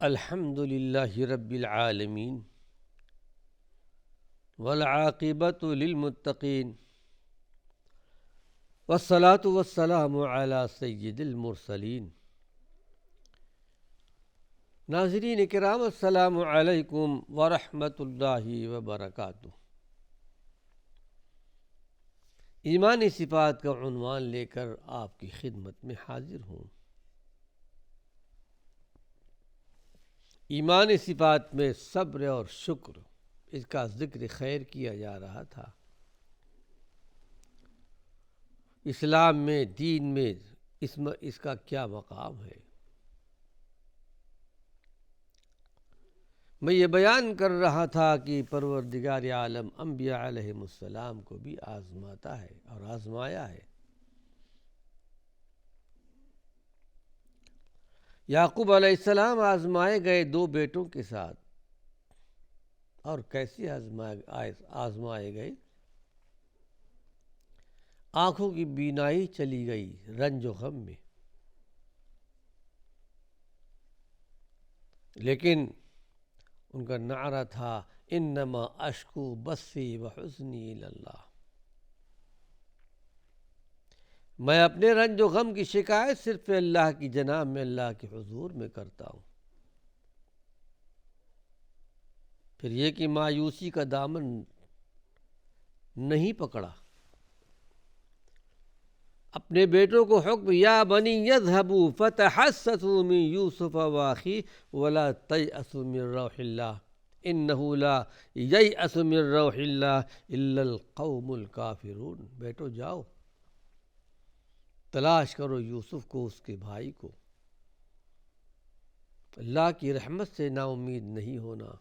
الحمد للہ رب العالمین والعاقبۃ للمتقین والصلاة والسلام علی سید المرسلین۔ ناظرین کرام، السلام علیکم ورحمۃ اللہ وبرکاتہ۔ ایمانی صفات کا عنوان لے کر آپ کی خدمت میں حاضر ہوں۔ ایمانی صفات میں صبر اور شکر، اس کا ذکر خیر کیا جا رہا تھا۔ اسلام میں، دین میں اس کا کیا مقام ہے؟ میں یہ بیان کر رہا تھا کہ پروردگار عالم انبیاء علیہم السلام کو بھی آزماتا ہے اور آزمایا ہے۔ یعقوب علیہ السلام آزمائے گئے دو بیٹوں کے ساتھ، اور کیسے آزمائے گئے؟ آنکھوں کی بینائی چلی گئی رنج و غم میں، لیکن ان کا نعرہ تھا انما اشکو بثی وحزنی الی اللہ، میں اپنے رنج و غم کی شکایت صرف اللہ کی جناب میں، اللہ کے حضور میں کرتا ہوں۔ پھر یہ کہ مایوسی کا دامن نہیں پکڑا، اپنے بیٹوں کو حکم یا بنی یذهبوا فتحسسوا من یوسف واخیہ ولا تیأسوا من روح اللہ انہ لا ییأس من روح اللہ الا القوم الکافرون۔ بیٹو جاؤ، تلاش کرو یوسف کو، اس کے بھائی کو۔ اللہ کی رحمت سے نا امید نہیں ہونا۔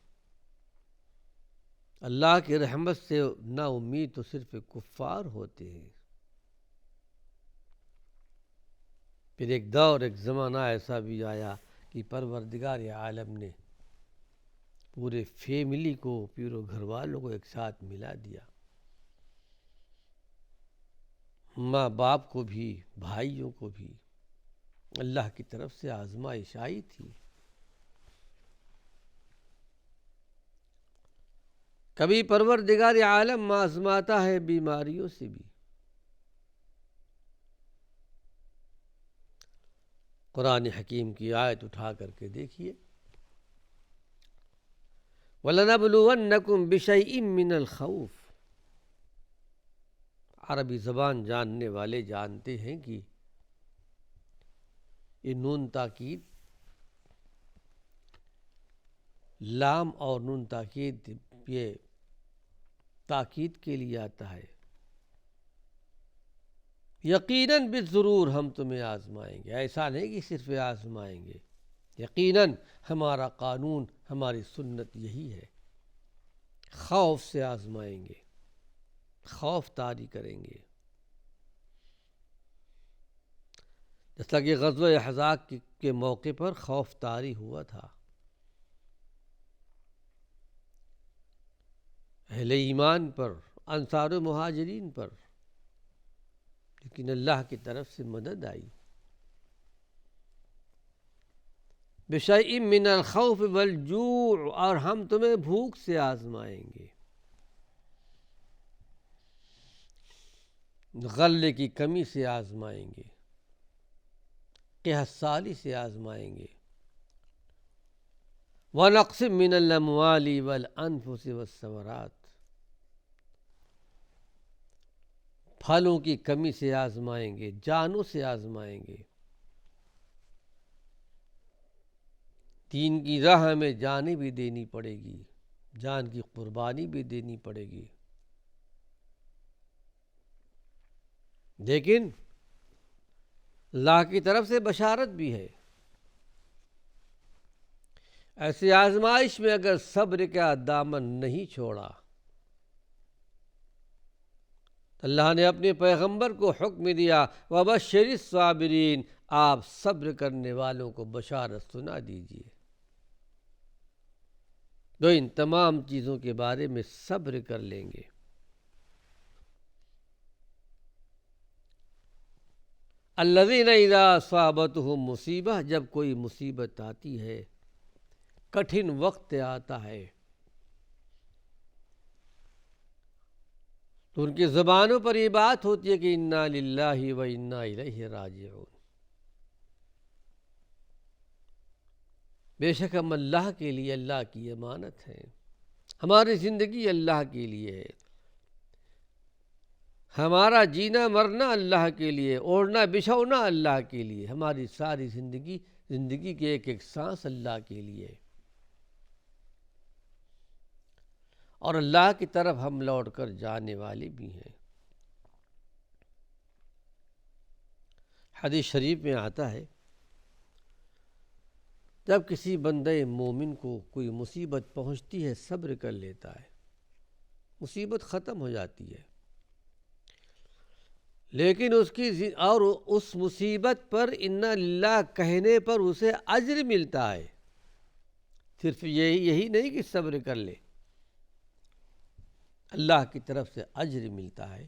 اللہ کی رحمت سے نا امید تو صرف کفار ہوتے ہیں۔ پھر ایک دور، ایک زمانہ ایسا بھی آیا کہ پروردگار عالم نے پورے فیملی کو، پورے گھر والوں کو ایک ساتھ ملا دیا، ماں باپ کو بھی، بھائیوں کو بھی۔ اللہ کی طرف سے آزمائش آئی تھی۔ کبھی پروردگار عالم آزماتا ہے بیماریوں سے بھی۔ قرآن حکیم کی آیت اٹھا کر کے دیکھیے، وَلَنَبْلُوَنَّكُمْ بِشَيْءٍ مِّنَ الْخَوْفِ۔ عربی زبان جاننے والے جانتے ہیں کہ یہ نون تاکید، لام اور نون تاکید، یہ تاکید کے لیے آتا ہے۔ یقیناً بالضرور ہم تمہیں آزمائیں گے، ایسا نہیں کہ صرف آزمائیں گے، یقیناً ہمارا قانون، ہماری سنت یہی ہے، خوف سے آزمائیں گے، خوف طاری کریں گے۔ جیسا کہ غزوہ احزاب کے موقع پر خوف طاری ہوا تھا، اہل ایمان پر، انصار و مہاجرین پر، لیکن اللہ کی طرف سے مدد آئی۔ بِشَيْءٍ مِّنَ الْخَوْفِ وَالْجُوعِ، اور ہم تمہیں بھوک سے آزمائیں گے، غلے کی کمی سے آزمائیں گے، قحط سالی سے آزمائیں گے، وَنَقْصٍ مِّنَ الْأَمْوَالِ وَالْأَنفُسِ وَالثَّمَرَاتِ، پھلوں کی کمی سے آزمائیں گے، جانوں سے آزمائیں گے۔ دین کی راہ میں جانیں بھی دینی پڑے گی، جان کی قربانی بھی دینی پڑے گی، لیکن اللہ کی طرف سے بشارت بھی ہے۔ ایسی آزمائش میں اگر صبر کا دامن نہیں چھوڑا، اللہ نے اپنے پیغمبر کو حکم دیا وَبَشِّرِ الصَّابِرِينَ، آپ صبر کرنے والوں کو بشارت سنا دیجیے۔ جو ان تمام چیزوں کے بارے میں صبر کر لیں گے۔ الَّذِينَ إِذَا أَصَابَتْهُمْ مصیبہ، جب کوئی مصیبت آتی ہے، کٹھن وقت آتا ہے تو ان کی زبانوں پر یہ بات ہوتی ہے کہ انا للہ و انا الیہ راجعون. بے شک ہم اللہ کے لیے اللہ کی امانت ہیں. ہماری زندگی اللہ کے لیے ہے. ہمارا جینا مرنا اللہ کے لیے، اوڑھنا بچھونا اللہ کے لیے. ہماری ساری زندگی کے ایک ایک سانس اللہ کے لیے، اور اللہ کی طرف ہم لوٹ کر جانے والے بھی ہیں. حدیث شریف میں آتا ہے جب کسی بندے مومن کو کوئی مصیبت پہنچتی ہے صبر کر لیتا ہے، مصیبت ختم ہو جاتی ہے، لیکن اس مصیبت پر انا للہ کہنے پر اسے اجر ملتا ہے. صرف یہی نہیں کہ صبر کر لے، اللہ کی طرف سے اجر ملتا ہے.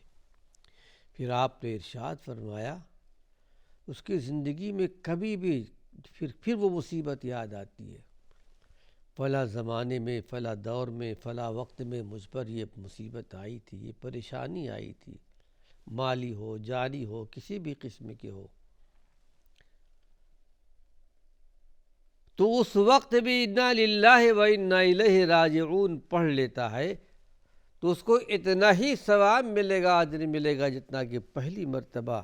پھر آپ نے ارشاد فرمایا اس کی زندگی میں کبھی بھی پھر وہ مصیبت یاد آتی ہے، فلاں زمانے میں، فلاں دور میں، فلاں وقت میں مجھ پر یہ مصیبت آئی تھی، یہ پریشانی آئی تھی، مالی ہو، جانی ہو، کسی بھی قسم کی ہو، تو اس وقت بھی انا للہ و انا الیہ راجعون پڑھ لیتا ہے تو اس کو اتنا ہی ثواب ملے گا، اجر ملے گا، جتنا کہ پہلی مرتبہ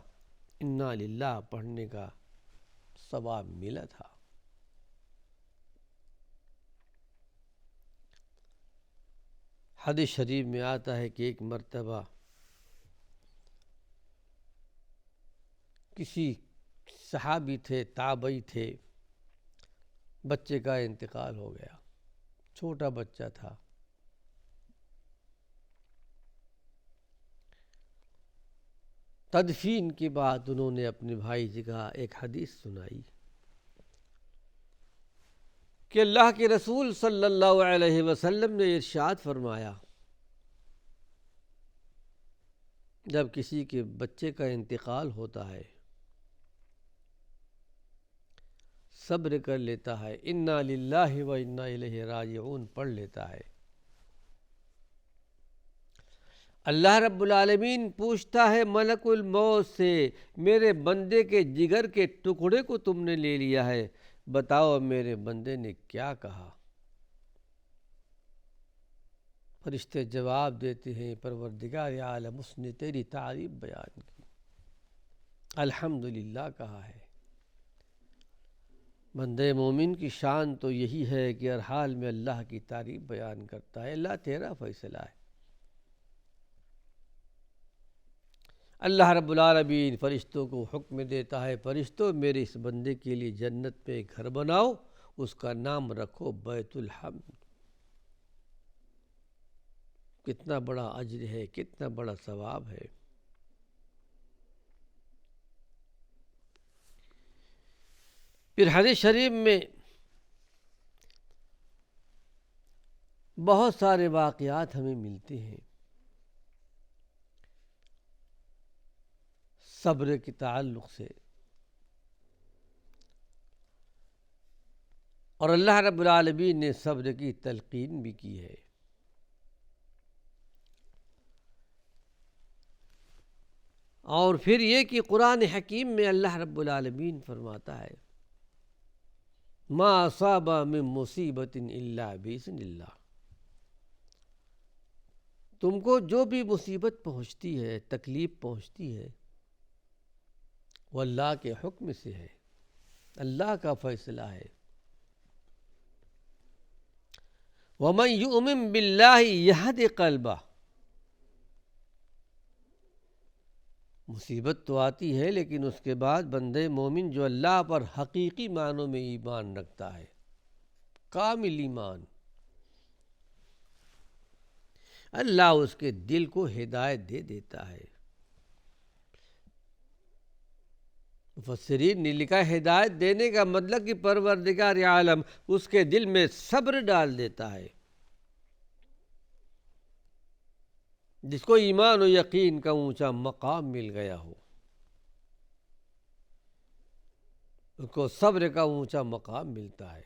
انا للہ پڑھنے کا ثواب ملا تھا. حدیث شریف میں آتا ہے کہ ایک مرتبہ کسی صحابی تھے، تابعی تھے، بچے کا انتقال ہو گیا، چھوٹا بچہ تھا. تدفین کے بعد انہوں نے اپنے بھائی سے کہا، ایک حدیث سنائی کہ اللہ کے رسول صلی اللہ علیہ وسلم نے ارشاد فرمایا جب کسی کے بچے کا انتقال ہوتا ہے صبر کر لیتا ہے، انا للہ و انا الیہ راجعون پڑھ لیتا ہے، اللہ رب العالمین پوچھتا ہے ملک الموت سے، میرے بندے کے جگر کے ٹکڑے کو تم نے لے لیا ہے، بتاؤ میرے بندے نے کیا کہا؟ فرشتے جواب دیتے ہیں، پروردگار عالم اس نے تیری تعریف بیان کی، الحمدللہ کہا ہے. بندے مومن کی شان تو یہی ہے کہ ہر حال میں اللہ کی تعریف بیان کرتا ہے. اللہ تیرا فیصلہ ہے. اللہ رب العالمین فرشتوں کو حکم دیتا ہے، فرشتوں میرے اس بندے کے لیے جنت میں ایک گھر بناؤ، اس کا نام رکھو بیت الحمد. کتنا بڑا اجر ہے، کتنا بڑا ثواب ہے. پھر حدیث شریف میں بہت سارے واقعات ہمیں ملتے ہیں صبر کے تعلق سے، اور اللہ رب العالمین نے صبر کی تلقین بھی کی ہے. اور پھر یہ کہ قرآن حکیم میں اللہ رب العالمین فرماتا ہے ما اصاب من مصیبت الا باذن اللہ. تم کو جو بھی مصیبت پہنچتی ہے، تکلیف پہنچتی ہے، وہ اللہ کے حکم سے ہے، اللہ کا فیصلہ ہے. وَمَن يُؤْمِن بِاللَّهِ يَهْدِ قَلْبَهُ. مصیبت تو آتی ہے لیکن اس کے بعد بندے مومن جو اللہ پر حقیقی معنوں میں ایمان رکھتا ہے، کامل ایمان، اللہ اس کے دل کو ہدایت دے دیتا ہے. مفسرین نے لکھا ہدایت دینے کا مطلب کہ پروردگار عالم اس کے دل میں صبر ڈال دیتا ہے. جس کو ایمان و یقین کا اونچا مقام مل گیا ہو، اس کو صبر کا اونچا مقام ملتا ہے.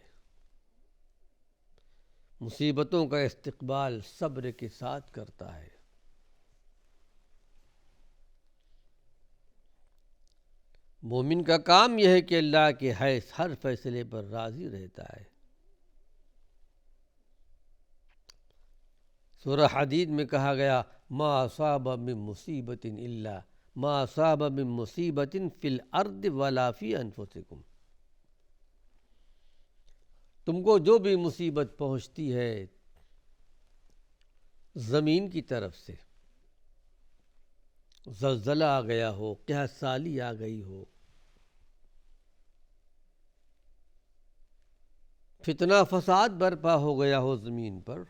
مصیبتوں کا استقبال صبر کے ساتھ کرتا ہے۔ مومن کا کام یہ ہے کہ اللہ کے ہر فیصلے پر راضی رہتا ہے۔ سورہ حدید میں کہا گیا ما اصاب من مصیبت الا ما اصاب من مصیبت فی الارض ولا فی انفسکم، تم کو جو بھی مصیبت پہنچتی ہے زمین کی طرف سے، زلزلہ آ گیا ہو، قحط سالی آ گئی ہو، فتنہ فساد برپا ہو گیا ہو زمین پر،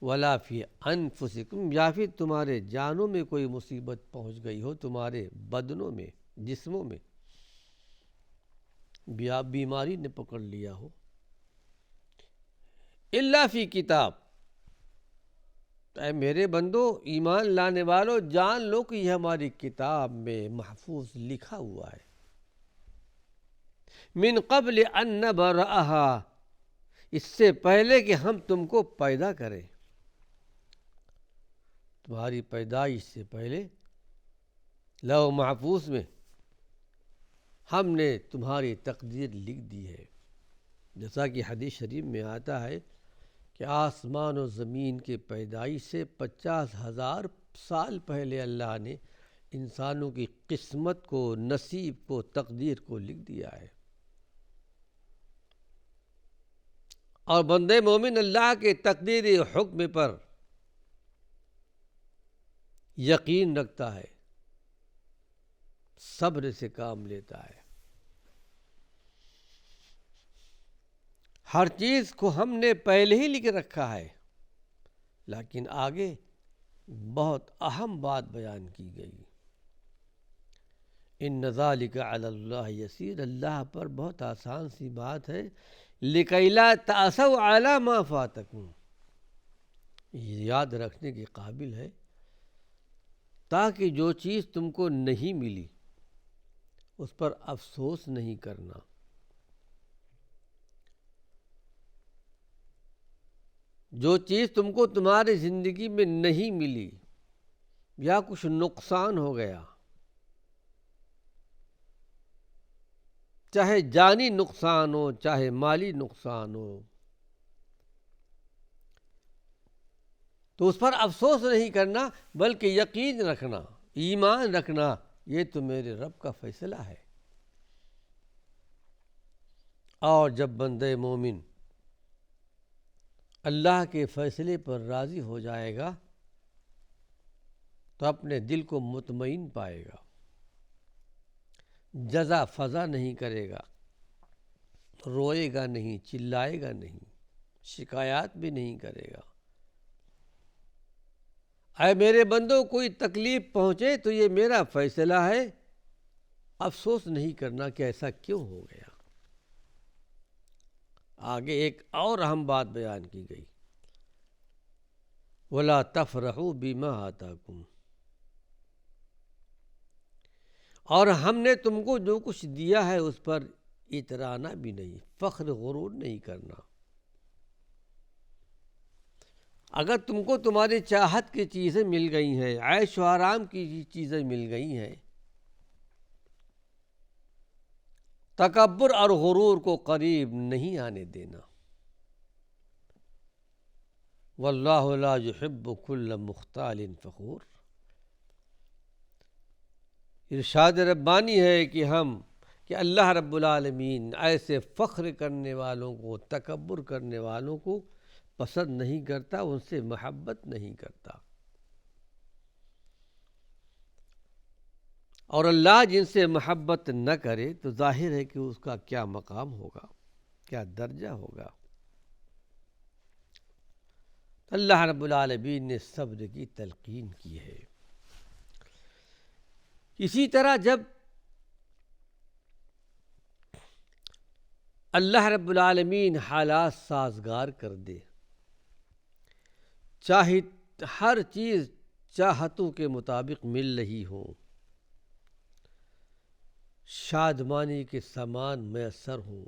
ولا فی انفسکم، یا پھر تمہارے جانوں میں کوئی مصیبت پہنچ گئی ہو، تمہارے بدنوں میں، جسموں میں بیماری نے پکڑ لیا ہو، الا فی کتاب، اے میرے بندو، ایمان لانے والو، جان لو کہ یہ ہماری کتاب میں محفوظ لکھا ہوا ہے۔ من قبل ان نبرأہا، اس سے پہلے کہ ہم تم کو پیدا کریں، تمہاری پیدائش سے پہلے لوح محفوظ میں ہم نے تمہاری تقدیر لکھ دی ہے۔ جیسا کہ حدیث شریف میں آتا ہے کہ آسمان و زمین کے پیدائش سے 50,000 سال پہلے اللہ نے انسانوں کی قسمت کو، نصیب کو، تقدیر کو لکھ دیا ہے، اور بندے مومن اللہ کے تقدیری حکم پر یقین رکھتا ہے، صبر سے کام لیتا ہے۔ ہر چیز کو ہم نے پہلے ہی لکھ رکھا ہے، لیکن آگے بہت اہم بات بیان کی گئی، ان ذالک علی اللہ یسیر، اللہ پر بہت آسان سی بات ہے، لکی لا تأسوا علی ما فاتکم، یہ یاد رکھنے کے قابل ہے تاکہ جو چیز تم کو نہیں ملی اس پر افسوس نہیں کرنا، جو چیز تم کو تمہاری زندگی میں نہیں ملی یا کچھ نقصان ہو گیا، چاہے جانی نقصان ہو چاہے مالی نقصان ہو، تو اس پر افسوس نہیں کرنا، بلکہ یقین رکھنا، ایمان رکھنا، یہ تو میرے رب کا فیصلہ ہے۔ اور جب بندے مومن اللہ کے فیصلے پر راضی ہو جائے گا تو اپنے دل کو مطمئن پائے گا، جزا فضا نہیں کرے گا، روئے گا نہیں، چلائے گا نہیں، شکایات بھی نہیں کرے گا۔ اے میرے بندوں، کوئی تکلیف پہنچے تو یہ میرا فیصلہ ہے، افسوس نہیں کرنا کہ ایسا کیوں ہو گیا۔ آگے ایک اور اہم بات بیان کی گئی، وَلَا تَفْرَحُوا بِمَا آتَاكُمْ، اور ہم نے تم کو جو کچھ دیا ہے اس پر اترانا بھی نہیں، فخر غرور نہیں کرنا۔ اگر تم کو تمہاری چاہت کی چیزیں مل گئی ہیں، عیش و آرام کی چیزیں مل گئی ہیں، تکبر اور غرور کو قریب نہیں آنے دینا۔ واللہ لا يحب كل مختال فخور، ارشاد ربانی ہے کہ اللہ رب العالمین ایسے فخر کرنے والوں کو، تکبر کرنے والوں کو پسند نہیں کرتا، ان سے محبت نہیں کرتا، اور اللہ جن سے محبت نہ کرے تو ظاہر ہے کہ اس کا کیا مقام ہوگا، کیا درجہ ہوگا۔ اللہ رب العالمین نے صبر کی تلقین کی ہے۔ اسی طرح جب اللہ رب العالمین حالات سازگار کر دے، چاہے ہر چیز چاہتوں کے مطابق مل رہی ہو، شادمانی کے سامان میسر ہوں،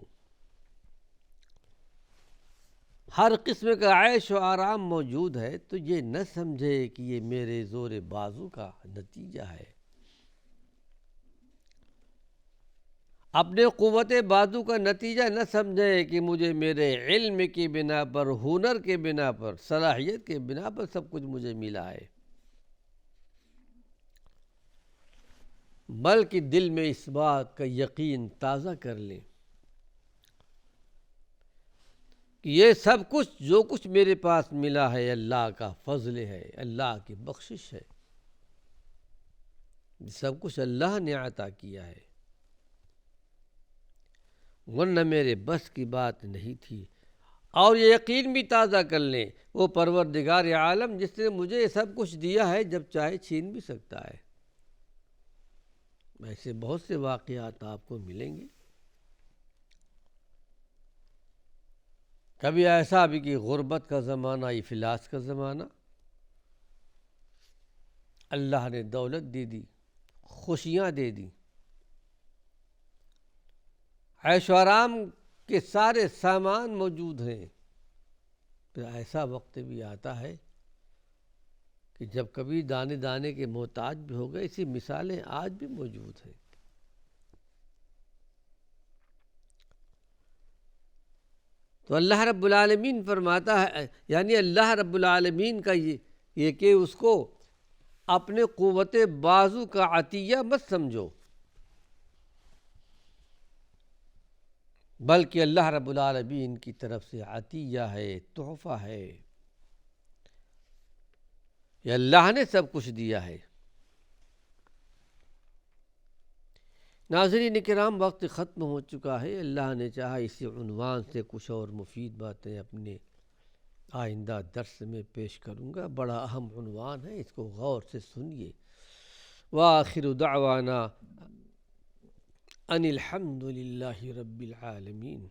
ہر قسم کا عیش و آرام موجود ہے، تو یہ نہ سمجھے کہ یہ میرے زور بازو کا نتیجہ ہے، اپنے قوت بازو کا نتیجہ نہ سمجھے کہ مجھے میرے علم کی بنا پر، ہنر کے بنا پر، صلاحیت کے بنا پر سب کچھ مجھے ملا ہے، بلکہ دل میں اس بات کا یقین تازہ کر لیں کہ یہ سب کچھ جو کچھ میرے پاس ملا ہے اللہ کا فضل ہے، اللہ کی بخشش ہے، سب کچھ اللہ نے عطا کیا ہے، ورنہ میرے بس کی بات نہیں تھی۔ اور یہ یقین بھی تازہ کر لیں، وہ پروردگار عالم جس نے مجھے سب کچھ دیا ہے، جب چاہے چھین بھی سکتا ہے۔ ایسے بہت سے واقعات آپ کو ملیں گے۔ کبھی ایسا بھی کہ غربت کا زمانہ، افلاس کا زمانہ، اللہ نے دولت دے دی، خوشیاں دے دی، عیش و آرام کے سارے سامان موجود ہیں، پھر ایسا وقت بھی آتا ہے کہ جب کبھی دانے دانے کے محتاج بھی ہو گئے۔ اسی مثالیں آج بھی موجود ہیں۔ تو اللہ رب العالمین فرماتا ہے، یعنی اللہ رب العالمین کا یہ کہ اس کو اپنے قوت بازو کا عطیہ مت سمجھو، بلکہ اللہ رب العالمین کی طرف سے عطیہ ہے، تحفہ ہے، یہ اللہ نے سب کچھ دیا ہے۔ ناظرین کرام، وقت ختم ہو چکا ہے۔ اللہ نے چاہا اسی عنوان سے کچھ اور مفید باتیں اپنے آئندہ درس میں پیش کروں گا۔ بڑا اہم عنوان ہے، اس کو غور سے سنیے۔ وآخر دعوانا ان الحمد للہ رب العالمین۔